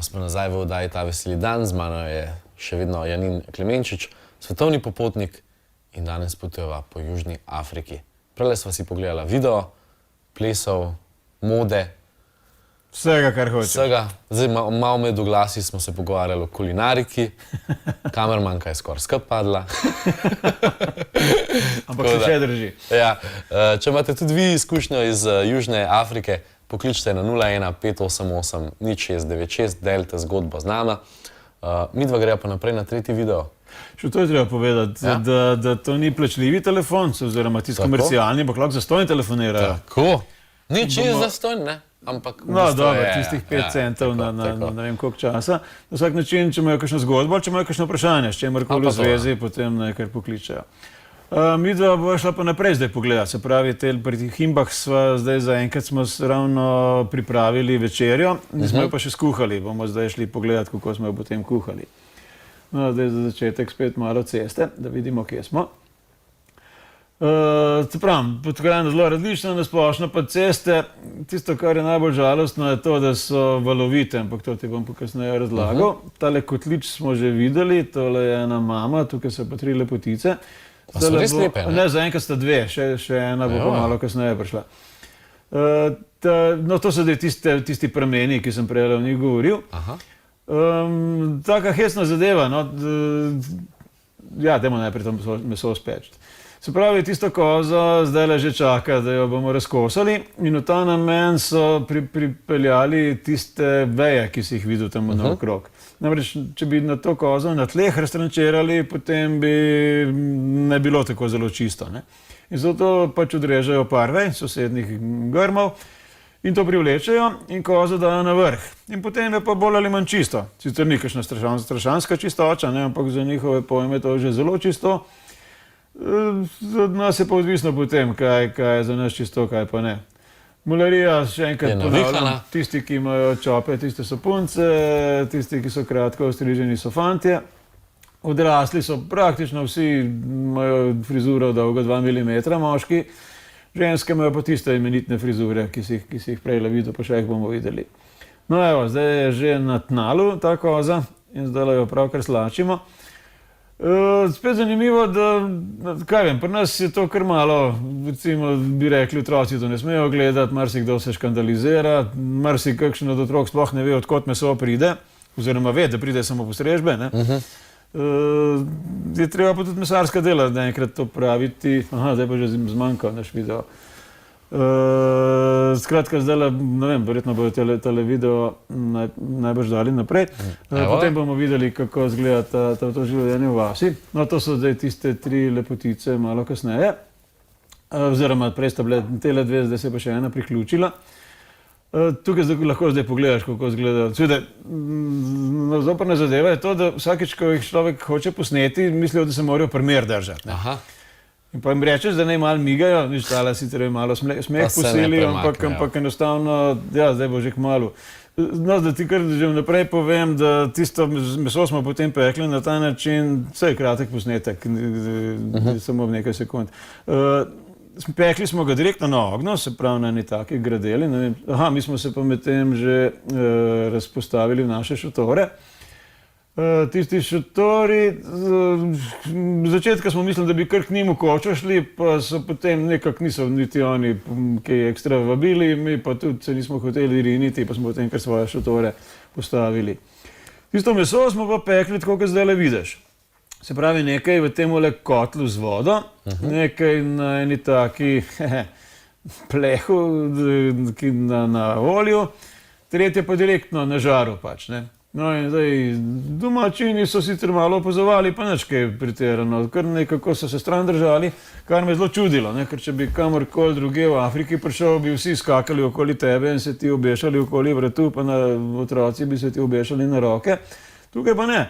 pa smo nazaj v oddaji Ta veseli dan. Z mano je še vedno Janin Klemenčič, svetovni popotnik in danes potujeva po Južni Afriki. Prele sva si pogledala video, plesov, mode. Vsega, kar hoče. Vsega. Zdaj malo med oglasi smo se pogovarjali o kulinariki. Kamermanka je skoraj skup padla. Ampak se še drži. Ja, če imate tudi vi izkušnjo iz Južne Afrike, pokličite na 01 588 0696, delite zgodbo z nama. Midva greja pa naprej na tretji video. Še to je treba povedati, da to ni plačljivi telefon, oziroma tisti komercialni, ampak lahko zastonj telefonirajo. Tako? Ni čisto zastonj, ne? Ampak no, dobro, tistih 5 centov na ne vem koliko časa. Na vsak način, če imajo kakšno zgodbo, če imajo kakšno vprašanje, s čemarkoli v zvezi, potem nekaj pokličejo. Midva bo šla pa naprej zdaj pogledati, se pravi, pri teh himbah sva zdaj zaenkrat smo ravno pripravili večerjo, nismo jo pa še skuhali, bomo zdaj šli pogledati, kako smo jo potem kuhali. No, zdaj za začetek spet malo ceste, da vidimo, kje smo. Se pravi, potkrajno zelo različno, nasplošno pa ceste, tisto, kar je najbolj žalostno, je to, da so valovite, ampak to ti bom pokasneje razlagal. Tale kotlič smo že videli, tole je ena mama, tukaj so pa 3 lepotice. Pa so res lepe, ne? Ne, zaenkrat sta 2, še ena bo pa malo kasneje prišla. No, to so zdaj tisti prameni, ki sem prej o njih govoril. Taka hecna zadeva, no, ja, dajmo najprej to meso speči. Se pravi, tisto kozo zdaj že čaka, da jo bomo razkosali in v ta namen so pripeljali tiste veje, ki si jih videl tam naokrog. Namreč, če bi na to kozo na tleh raztrančirali, potem bi ne bilo tako zelo čisto, ne? In zato pač odrežejo par vej, sosednih grmov in to privlečejo in kozo dajo na vrh. In potem je pa bolj ali manj čisto. Sicer ni kakšna strašanska čistoča, ne? Ampak za njihove pojme to je že zelo čisto. Od nas je pa odvisno potem, kaj je za nas čisto, kaj pa ne. Mularija, še enkrat ponavljam, tisti, ki imajo čope, tiste so punce, tisti, ki so kratko ostriženi, so fantje. Odrasli so praktično vsi, imajo frizuro dolgo 2 mm, moški. Ženske imajo pa tiste imenitne frizure, ki si jih prej videl, pa še jih bomo videli. No evo, zdaj je že na tnalu ta koza in zdaj jo pravkar slačimo. Spet zanimivo, da, kaj vem, pri nas je to kar malo, recimo bi rekli, otroci to ne smejo gledati, marsikdo se škandalizira, marsikakšen od otrok sploh ne ve, odkot meso pride, oziroma ve, da pride samo postrežbe, ne. Je treba pa tudi mesarska dela, da enkrat to praviti, zdaj pa že zmanjkal naš video. Skratka, zdaj, ne vem, verjetno bodo tale video najbrž dali naprej. Potem bomo videli, kako izgleda to življenje v vasi. No, to so zdaj tiste 3 lepotice malo kasneje. Oziroma, prej sta bile tele 2, zdaj se pa še ena priključila. Tukaj lahko zdaj pogledaš, kako izgleda. Seveda, zoprna zadeva je to, da vsakič, ko jih človek hoče posneti, mislijo, da se morajo primer držati. In pa jim rečeš, da naj malo migajo, nič tale sicer je malo smeh posili, ampak enostavno, ja, zdaj bo že kmalu. No, da ti kar že vnaprej povem, da tisto meso smo potem pekli na ta način, vse je kratek posnetek, samo v nekaj sekund. Pekli smo ga direktno na ognju, se pravi na eni taki gradeli, ne vem, mi smo se pa medtem že razpostavili v naše šotore. Tisti šotori, začetka smo mislili, da bi kar k njim v kočo šli, pa so potem nekako niso niti oni kaj ekstra vabili, mi pa tudi se nismo hoteli riniti, pa smo potem kar svoje šotore postavili. Tisto meso smo pa pekli tako, kot zdaj le vidiš. Se pravi, nekaj v temule kotlu z vodo, nekaj na eni taki plehu na olju, tretje pa direktno na žaru pač, ne. No in zdaj, domačini so sicer malo opazovali, pa nič kaj pretirano, kar nekako so se stran držali, kar me zelo čudilo, ne, ker če bi kamorkoli druge v Afriki prišel, bi vsi skakali okoli tebe in se ti obešali okoli vratu, pa otroci bi se ti obešali na roke. Tukaj pa ne.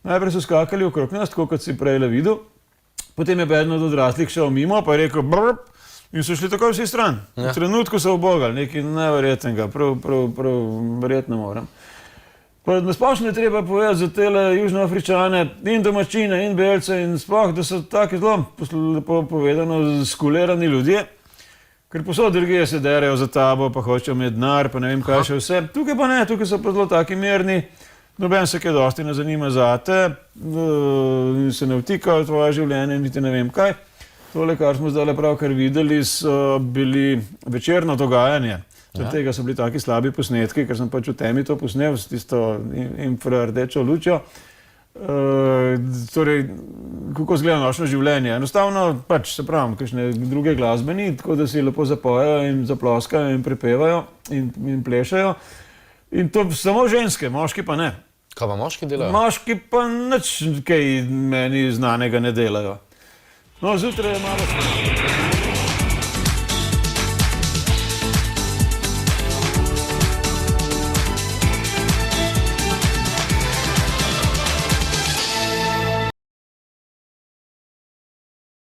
Najprej so skakali okrog nas, tako kot si prej videl, potem je eden od odraslih šel mimo, pa je rekel brrp in so šli takoj vsi stran. V trenutku so ubogali, nekaj neverjetnega, prav verjetno moram. Nasplošno je treba povedati za tele Južnoafričane in domačine in belce in sploh, da so taki zelo, lepo povedano, skulirani ljudje, Ker posod drugje se derejo za tabo, pa hočejo imeti denar, pa ne vem kaj še vse. Tukaj pa ne, tukaj so pa zelo taki mirni, noben se kaj dosti ne zanima zate, in se ne vtikajo v tvoje življenje, niti ne vem kaj. Tole, kar smo zdaj pravkar videli, so bili večerno dogajanje. Zaradi tega so bili taki slabi posnetki, ker sem pač v temi to posnel s tisto infrardečo lučjo. Torej, kako izgleda nočno življenje. Enostavno pač, se pravim, kakšne druge glasbe ni, tako da si lepo zapojejo in zaploskajo in prepevajo in plešajo. In to samo ženske, moški pa ne. Kaj pa moški delajo? Moški pa nič kaj meni znanega ne delajo. No, zjutraj je malo...